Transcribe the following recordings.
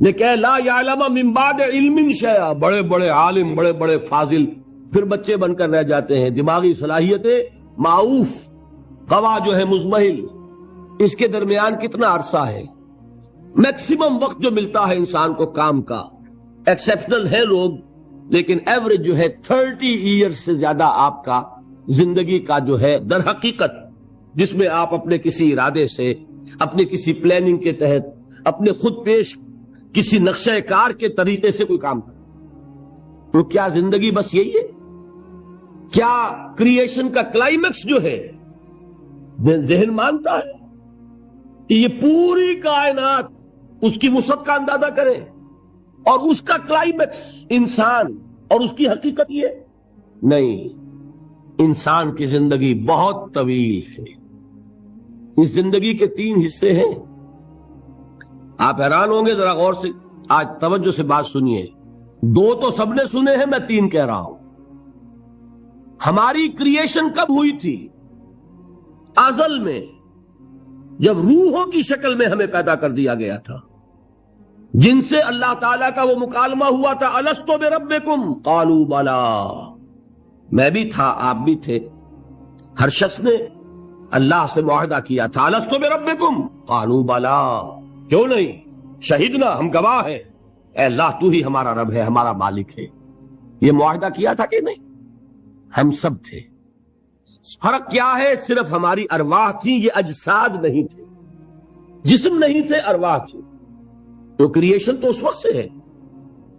لیکن لا یعلم من بعد علم شیئا، بڑے بڑے عالم، بڑے بڑے فاضل پھر بچے بن کر رہ جاتے ہیں. دماغی صلاحیتیں معوف، قوا جو ہے مزمحل، اس کے درمیان کتنا عرصہ ہے. میکسیمم وقت جو ملتا ہے انسان کو کام کا، ایکسیپشنل ہے لوگ، لیکن ایوریج جو ہے 30 ایئرز سے زیادہ آپ کا زندگی کا جو ہے در حقیقت، جس میں آپ اپنے کسی ارادے سے، اپنے کسی پلاننگ کے تحت، اپنے خود پیش کسی نقشہ کار کے طریقے سے کوئی کام کریں. تو کیا زندگی بس یہی ہے؟ کیا کریشن کا کلائمیکس جو ہے ذہن مانتا ہے کہ یہ پوری کائنات اس کی وسعت کا اندازہ کریں اور اس کا کلائمیکس انسان اور اس کی حقیقت یہ؟ نہیں، انسان کی زندگی بہت طویل ہے. اس زندگی کے 3 حصے ہیں. آپ حیران ہوں گے، ذرا غور سے آج توجہ سے بات سنیے. 2 تو سب نے سنے ہیں، میں 3 کہہ رہا ہوں. ہماری کریشن کب ہوئی تھی؟ ازل میں، جب روحوں کی شکل میں ہمیں پیدا کر دیا گیا تھا، جن سے اللہ تعالیٰ کا وہ مکالمہ ہوا تھا، الستو بربکم قالوا بلا. میں بھی تھا، آپ بھی تھے. ہر شخص نے اللہ سے معاہدہ کیا تھا، الستو بربکم قالوا بلا، کیوں نہیں، شہیدنا، ہم گواہ ہیں، اے اللہ تو ہی ہمارا رب ہے، ہمارا مالک ہے. یہ معاہدہ کیا تھا کہ نہیں؟ ہم سب تھے. فرق کیا ہے؟ صرف ہماری ارواح تھیں، یہ اجساد نہیں تھے، جسم نہیں تھے، ارواح تھی. تو کریشن تو اس وقت سے ہے.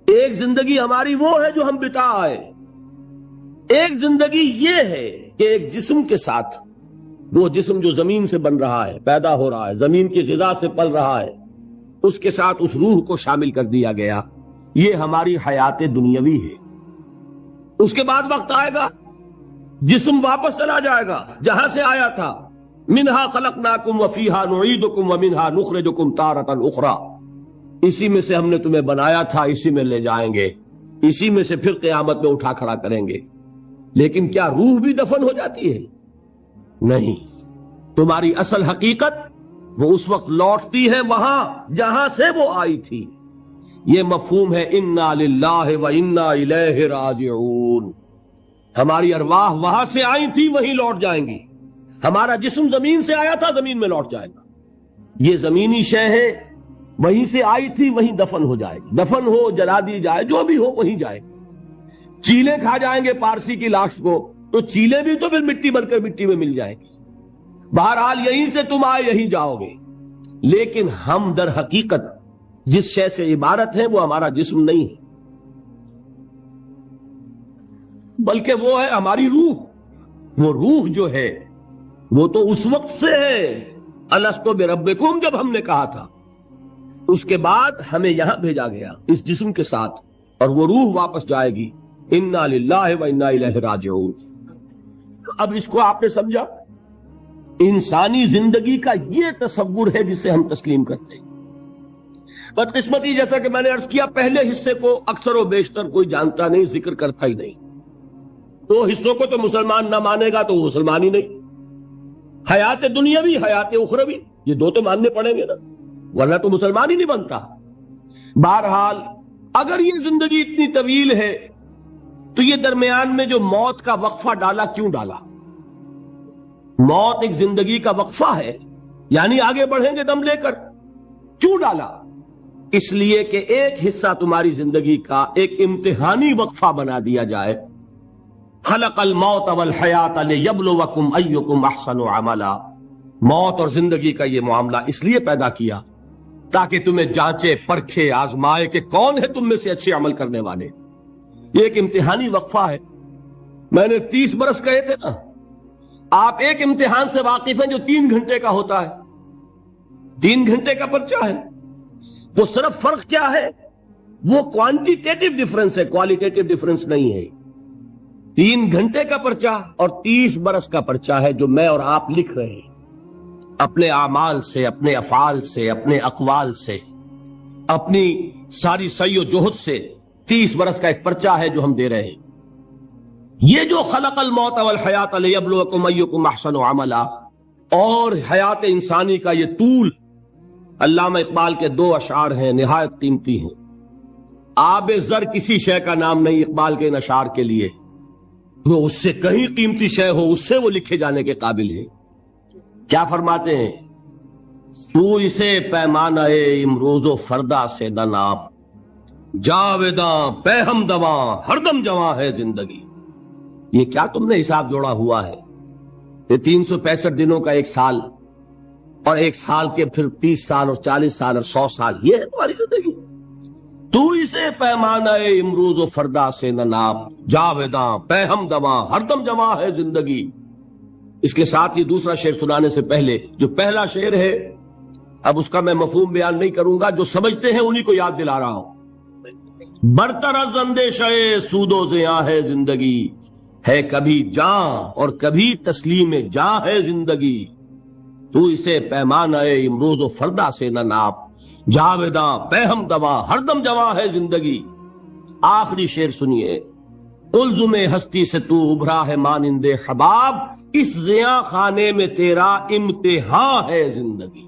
ایک زندگی ہماری وہ ہے جو ہم بتا آئے، ایک زندگی یہ ہے کہ ایک جسم کے ساتھ، وہ جسم جو زمین سے بن رہا ہے، پیدا ہو رہا ہے، زمین کی غذا سے پل رہا ہے، اس کے ساتھ اس روح کو شامل کر دیا گیا. یہ ہماری حیات دنیاوی ہے. اس کے بعد وقت آئے گا، جسم واپس چلا جائے گا جہاں سے آیا تھا. منہا خلقناکم وفیہا نعیدکم ومنہا نخرجکم تارۃ اخری. اسی میں سے ہم نے تمہیں بنایا تھا، اسی میں لے جائیں گے، اسی میں سے پھر قیامت میں اٹھا کھڑا کریں گے. لیکن کیا روح بھی دفن ہو جاتی ہے؟ نہیں. تمہاری اصل حقیقت وہ اس وقت لوٹتی ہے وہاں جہاں سے وہ آئی تھی. یہ مفہوم ہے انا للہ و انا الیہ راجعون. ہماری ارواح وہاں سے آئی تھی، وہیں لوٹ جائیں گی. ہمارا جسم زمین سے آیا تھا، زمین میں لوٹ جائے گا. یہ زمینی شے ہے، وہیں سے آئی تھی، وہیں دفن ہو جائے گی. دفن ہو، جلا دی جائے، جو بھی ہو وہیں جائے گی. چیلے کھا جائیں گے پارسی کی لاش کو، تو چیلے بھی تو پھر مٹی بن کر مٹی میں مل جائیں گی. بہرحال یہیں سے تم آئے، یہیں جاؤ گے. لیکن ہم در حقیقت جس شے سے عبارت ہے وہ ہمارا جسم نہیں ہے، بلکہ وہ ہے ہماری روح. وہ روح جو ہے وہ تو اس وقت سے ہے، الستو بربکم، جب ہم نے کہا تھا. اس کے بعد ہمیں یہاں بھیجا گیا اس جسم کے ساتھ، اور وہ روح واپس جائے گی. انا للہ و انا الیہ راجعون. اب اس کو آپ نے سمجھا؟ انسانی زندگی کا یہ تصور ہے جسے ہم تسلیم کرتے ہیں. بدقسمتی، جیسا کہ میں نے عرض کیا، پہلے حصے کو اکثر و بیشتر کوئی جانتا نہیں، ذکر کرتا ہی نہیں. 2 حصوں کو تو مسلمان نہ مانے گا تو وہ مسلمان ہی نہیں. حیات دنیاوی، حیات اخروی، یہ 2 تو ماننے پڑیں گے نا، ورنہ تو مسلمان ہی نہیں بنتا. بہرحال اگر یہ زندگی اتنی طویل ہے تو یہ درمیان میں جو موت کا وقفہ ڈالا، کیوں ڈالا؟ موت ایک زندگی کا وقفہ ہے، یعنی آگے بڑھیں گے دم لے کر. کیوں ڈالا؟ اس لیے کہ ایک حصہ تمہاری زندگی کا ایک امتحانی وقفہ بنا دیا جائے. خلق الموت والحیات لیبلوکم ایکم احسن عملا. موت اور زندگی کا یہ معاملہ اس لیے پیدا کیا تاکہ تمہیں جانچے، پرکھے، آزمائے کہ کون ہے تم میں سے اچھے عمل کرنے والے. یہ ایک امتحانی وقفہ ہے. میں نے 30 برس کہے تھے نا. آپ ایک امتحان سے واقف ہیں جو 3 گھنٹے کا ہوتا ہے. 3 گھنٹے کا پرچہ ہے. وہ صرف فرق کیا ہے؟ وہ کوانٹیٹیو ڈیفرنس ہے، کوالیٹیٹیو ڈیفرنس نہیں ہے. 3 گھنٹے کا پرچہ اور 30 برس کا پرچہ ہے جو میں اور آپ لکھ رہے ہیں اپنے اعمال سے، اپنے افعال سے، اپنے اقوال سے، اپنی ساری سعی و جہد سے. 30 برس کا ایک پرچہ ہے جو ہم دے رہے ہیں. یہ جو خلق الموت والحیات لیبلوکم ایکم احسن عملا، اور حیات انسانی کا یہ طول علامہ اقبال کے 2 اشعار ہیں نہایت قیمتی ہیں. آب زر کسی شے کا نام نہیں اقبال کے ان اشعار کے لیے، وہ اس سے کہیں قیمتی شے ہو اس سے وہ لکھے جانے کے قابل ہے. کیا فرماتے ہیں؟ تو اسے پیمانہ امروز و فردا سے نہ ناپ، جاویداں پہ ہم دواں ہر دم جواں ہے زندگی. یہ کیا تم نے حساب جوڑا ہوا ہے؟ یہ 365 دنوں کا ایک سال، اور ایک سال کے پھر 30 سال اور 40 سال اور 100 سال، یہ ہے تمہاری زندگی. تو اسے پیمانہ امروز و فردا سے نہ ناپ، جاویداں پہ ہم دواں ہر دم جواں ہے زندگی. اس کے ساتھ یہ دوسرا شعر سنانے سے پہلے جو پہلا شعر ہے، اب اس کا میں مفہوم بیان نہیں کروں گا، جو سمجھتے ہیں انہی کو یاد دلا رہا ہوں. برتر از اندیشہ سود و زیاں ہے زندگی، ہے کبھی جاں اور کبھی تسلیم جاں ہے زندگی. تو اسے پیمانہ امروز و فردا سے نہ ناپ، جاویداں پہ ہم دواں ہر دم جواں ہے زندگی. آخری شعر سنیے. الزم ہستی سے تو ابھرا ہے مانند حباب، اس زیاں خانے میں تیرا امتحان ہے زندگی.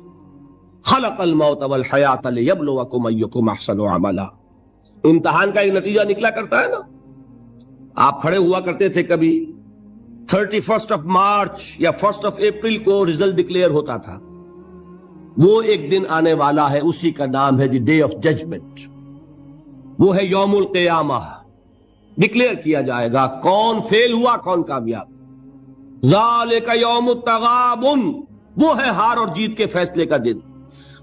خلق الموت والحیات لیبلوکم ایکم احسن عملا. امتحان کا ایک نتیجہ نکلا کرتا ہے نا. آپ کھڑے ہوا کرتے تھے کبھی 31 مارچ یا 1 اپریل کو ریزلٹ ڈکلیئر ہوتا تھا. وہ ایک دن آنے والا ہے، اسی کا نام ہے دی ڈے آف ججمنٹ. وہ ہے یوم القیامہ. ڈکلیئر کیا جائے گا کون فیل ہوا کون کامیاب. ذالک یوم التغابن، وہ ہے ہار اور جیت کے فیصلے کا دن.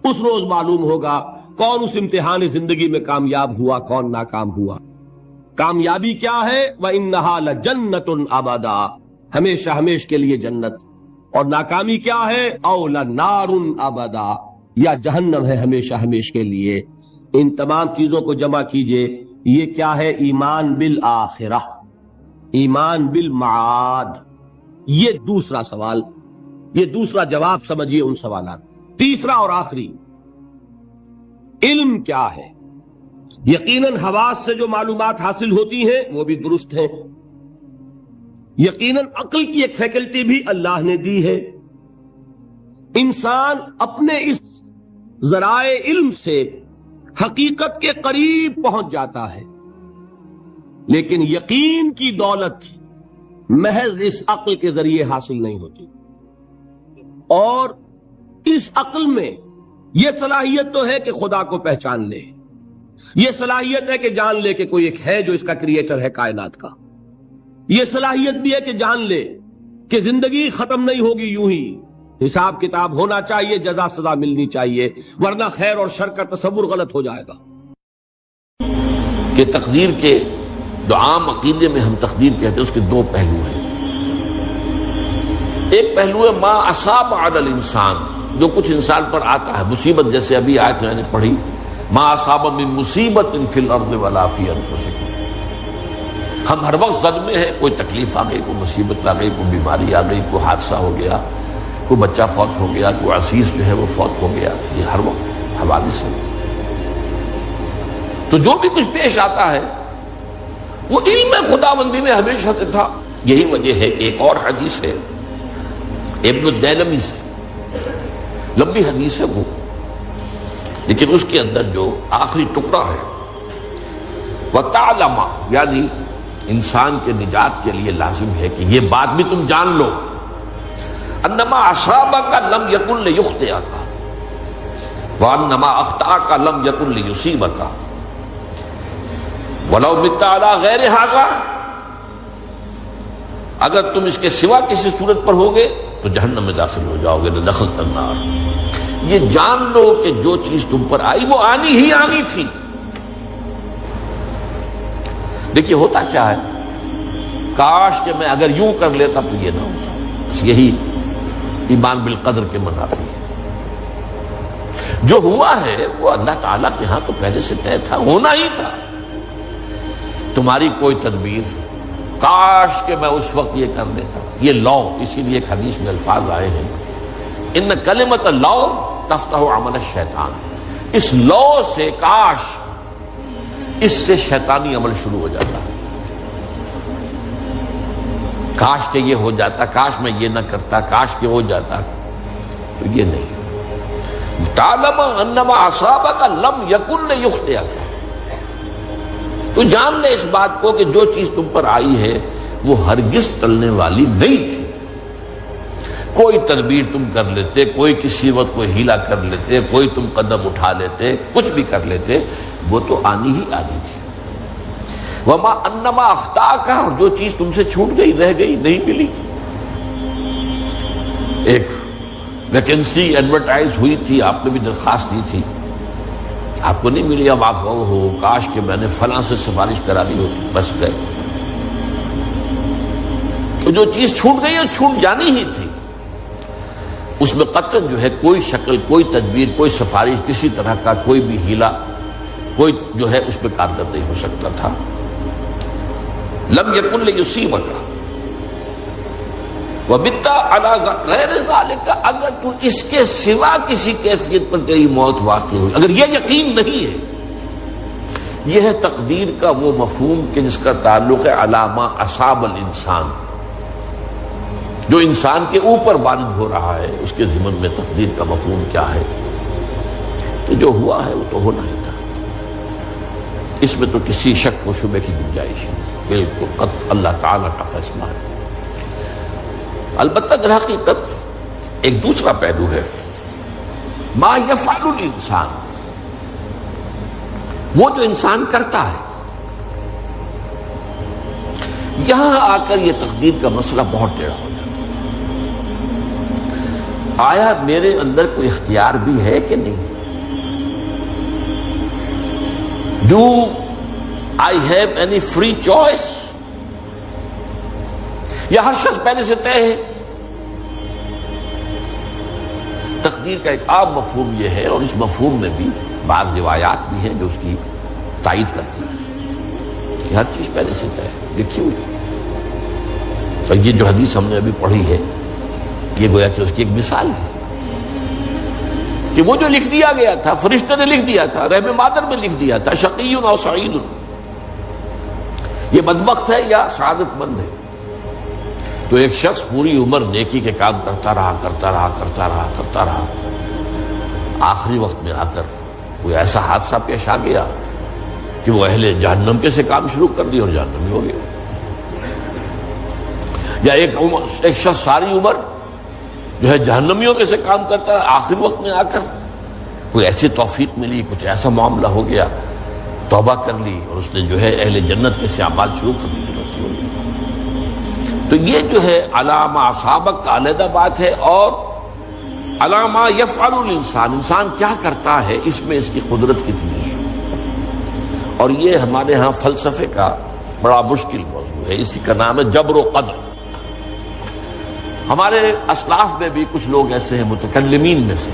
اس روز معلوم ہوگا کون اس امتحان زندگی میں کامیاب ہوا کون ناکام ہوا. کامیابی کیا ہے؟ وَإِنَّهَا لَجَنَّةٌ أَبَدًا، ہمیشہ ہمیش کے لیے جنت. اور ناکامی کیا ہے؟ أَوْ لَنَارٌ أَبَدًا، یا جہنم ہے ہمیشہ ہمیش کے لیے. ان تمام چیزوں کو جمع کیجئے. یہ کیا ہے؟ ایمان بالآخرہ، ایمان بالمعاد. یہ دوسرا سوال، یہ دوسرا جواب سمجھیے ان سوالات. تیسرا اور آخری، علم کیا ہے؟ یقیناً حواس سے جو معلومات حاصل ہوتی ہیں وہ بھی درست ہیں. یقیناً عقل کی ایک فیکلٹی بھی اللہ نے دی ہے. انسان اپنے اس ذرائع علم سے حقیقت کے قریب پہنچ جاتا ہے، لیکن یقین کی دولت محض اس عقل کے ذریعے حاصل نہیں ہوتی. اور اس عقل میں یہ صلاحیت تو ہے کہ خدا کو پہچان لے، یہ صلاحیت ہے کہ جان لے کہ کوئی ایک ہے جو اس کا کریٹر ہے کائنات کا. یہ صلاحیت بھی ہے کہ جان لے کہ زندگی ختم نہیں ہوگی یوں ہی، حساب کتاب ہونا چاہیے، جزا سزا ملنی چاہیے، ورنہ خیر اور شر کا تصور غلط ہو جائے گا. کہ تقدیر کے جو عام عقیدے میں ہم تقدیر کہتے ہیں اس کے 2 پہلو ہیں. ایک پہلو ہے ما اصاب علی الانسان، جو کچھ انسان پر آتا ہے مصیبت، جیسے ابھی آیت میں نے پڑھی ما اصاب من مصیبت فی الارض ولا فی انفسکم. ہم ہر وقت زد میں ہیں، کوئی تکلیف آ گئی، کوئی مصیبت آ گئی، کوئی بیماری آ گئی، کوئی حادثہ ہو گیا، کوئی بچہ فوت ہو گیا، کوئی عزیز جو ہے وہ فوت ہو گیا. یہ ہر وقت حوادث ہے. تو جو بھی کچھ پیش آتا ہے وہ علم خداوندی میں ہمیشہ سے تھا. یہی وجہ ہے کہ ایک اور حدیث ہے ابن الدیلمی سے، لمبی حدیث ہے وہ، لیکن اس کے اندر جو آخری ٹکڑا ہے وَتَعْلَمَ، یعنی انسان کے نجات کے لیے لازم ہے کہ یہ بات بھی تم جان لو انما اصابک لم یکن لیخطئک وانما اخطأک لم یکن لیصیبک ولو مت علی غیر ھذا. اگر تم اس کے سوا کسی صورت پر ہوگے تو جہنم میں داخل ہو جاؤ گے، لدخلت النار. یہ جان لو کہ جو چیز تم پر آئی وہ آنی ہی آنی تھی. دیکھیے ہوتا کیا ہے، کاش کہ میں اگر یوں کر لیتا تو یہ نہ ہوتا. بس یہی ایمان بالقدر کے منافی ہے. جو ہوا ہے وہ اللہ تعالیٰ کے ہاں تو پہلے سے طے تھا، ہونا ہی تھا. تمہاری کوئی تدبیر، کاش کہ میں اس وقت یہ کر لیتا. یہ لا، اسی لیے ایک حدیث میں الفاظ آئے ہیں ان کلمۃ لا تفتح عمل الشیطان. اس لا سے، کاش، اس سے شیطانی عمل شروع ہو جاتا. کاش کہ یہ ہو جاتا، کاش میں یہ نہ کرتا، کاش کہ ہو جاتا. تو یہ نہیں. تعلم انما اصابک لم یکن لیخطئک، تو جان لے اس بات کو کہ جو چیز تم پر آئی ہے وہ ہرگز ٹلنے والی نہیں تھی. کوئی تدبیر تم کر لیتے، کوئی کسی وقت کوئی ہیلا کر لیتے، کوئی تم قدم اٹھا لیتے، کچھ بھی کر لیتے، وہ تو آنی ہی آنی تھی. وما انما اخطاک، جو چیز تم سے چھوٹ گئی، رہ گئی، نہیں ملی. ایک ویکینسی ایڈورٹائز ہوئی تھی، آپ نے بھی درخواست دی تھی، آپ کو نہیں ملی. اب آپ ہو کاش کہ میں نے فلاں سے سفارش کرا لی ہوتی، بس گئے. تو جو چیز چھوٹ گئی وہ چھوٹ جانی ہی تھی. اس میں قطعاً جو ہے کوئی شکل، کوئی تدبیر، کوئی سفارش، کسی طرح کا کوئی بھی ہیلا، کوئی جو ہے اس میں کارگر نہیں ہو سکتا تھا. لم یکن لیصیبک وبت علی غیر ذلک، اگر تو اس کے سوا کسی کیفیت پر تیری موت واقع ہوئی، اگر یہ یقین نہیں ہے. یہ ہے تقدیر کا وہ مفہوم کہ جس کا تعلق ہے علامہ اصاب الانسان، جو انسان کے اوپر وارد ہو رہا ہے. اس کے ضمن میں تقدیر کا مفہوم کیا ہے کہ جو ہوا ہے وہ تو ہونا ہی تھا. اس میں تو کسی شک و شبے کی گنجائش نہیں، بالکل قطع اللہ تعالی کا فیصلہ ہے. البتہ در حقیقت ایک دوسرا پہلو ہے، ما یفعل الانسان، وہ جو انسان کرتا ہے. یہاں آ کر یہ تقدیر کا مسئلہ بہت ٹیڑھا ہو جاتا ہے. آیا میرے اندر کوئی اختیار بھی ہے کہ نہیں؟ Do I have any free choice? یا ہر شخص پہلے سے طے ہے؟ تقدیر کا ایک عام مفہوم یہ ہے، اور اس مفہوم میں بھی بعض روایات بھی ہیں جو اس کی تائید کرتی ہیں کہ ہر چیز پہلے سے طے ہے، لکھی ہوئی. اور یہ جو حدیث ہم نے ابھی پڑھی ہے یہ گویا کہ اس کی ایک مثال ہے کہ وہ جو لکھ دیا گیا تھا، فرشتے نے لکھ دیا تھا، رحم مادر میں لکھ دیا تھا، شقی او سعید، یہ بدبخت ہے یا سعادت مند ہے. تو ایک شخص پوری عمر نیکی کے کام کرتا رہا، آخری وقت میں آ کر کوئی ایسا حادثہ پیش آ گیا کہ وہ اہل جہنم کے سے کام شروع کر دیا اور جہنمی ہو گیا. یا ایک شخص ساری عمر جو ہے جہنمیوں کے سے کام کرتا ہے، آخری وقت میں آ کر کوئی ایسی توفیق ملی، کچھ ایسا معاملہ ہو گیا، توبہ کر لی اور اس نے جو ہے اہل جنت کے سے اعمال شروع کر دی. تو یہ جو ہے علامہ اصابک کا علیحدہ بات ہے، اور علامہ یفعل الانسان، انسان کیا کرتا ہے، اس میں اس کی قدرت کتنی ہے. اور یہ ہمارے ہاں فلسفے کا بڑا مشکل موضوع ہے، اسی کا نام ہے جبر و قدر. ہمارے اسلاف میں بھی کچھ لوگ ایسے ہیں متکلمین میں سے.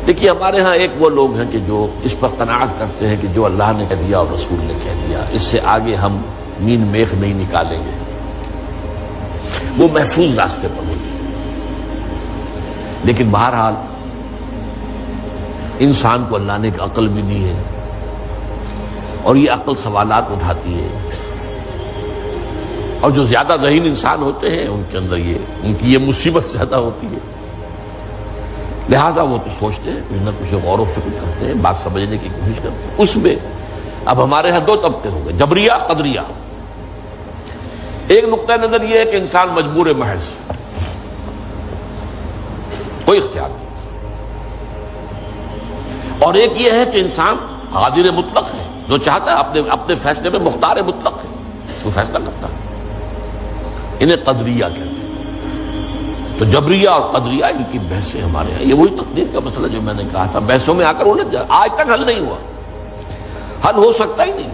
دیکھیے ہمارے ہاں ایک وہ لوگ ہیں کہ جو اس پر قناعت کرتے ہیں کہ جو اللہ نے کہہ دیا اور رسول نے کہہ دیا، اس سے آگے ہم مین میخ نہیں نکالیں گے، وہ محفوظ راستے پر ہوگی. لیکن بہرحال انسان کو اللہ نے ایک عقل بھی دی ہے، اور یہ عقل سوالات اٹھاتی ہے. اور جو زیادہ ذہین انسان ہوتے ہیں ان کے اندر ان کی یہ مصیبت زیادہ ہوتی ہے. لہذا وہ تو سوچتے ہیں، کچھ نہ کچھ غور و فکر کرتے ہیں، بات سمجھنے کی کوشش کرتے ہیں. اس میں اب ہمارے ہاں دو طبقے ہو گئے، جبریہ، قدریہ. ایک نقطہ نظر یہ ہے کہ انسان مجبور محض، کوئی اختیار نہیں. اور ایک یہ ہے کہ انسان قادر مطلق ہے، جو چاہتا ہے اپنے فیصلے میں مختار مطلق ہے، وہ فیصلہ کرتا ہے. انہیں قدریہ کہتے ہیں. تو جبریہ اور قدریہ ان کی بحثیں ہمارے یہاں، یہ وہی تقدیر کا مسئلہ جو میں نے کہا تھا، بحثوں میں آ کر الجھ جائے. آج تک حل نہیں ہوا، حل ہو سکتا ہی نہیں.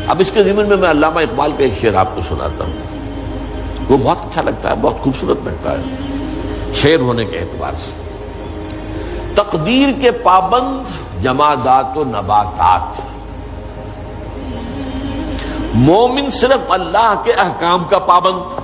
اب اس کے ضمن میں علامہ اقبال کا ایک شعر آپ کو سناتا ہوں، وہ بہت اچھا لگتا ہے، بہت خوبصورت لگتا ہے شعر ہونے کے اعتبار سے. تقدیر کے پابند جمادات و نباتات، مومن صرف اللہ کے احکام کا پابند.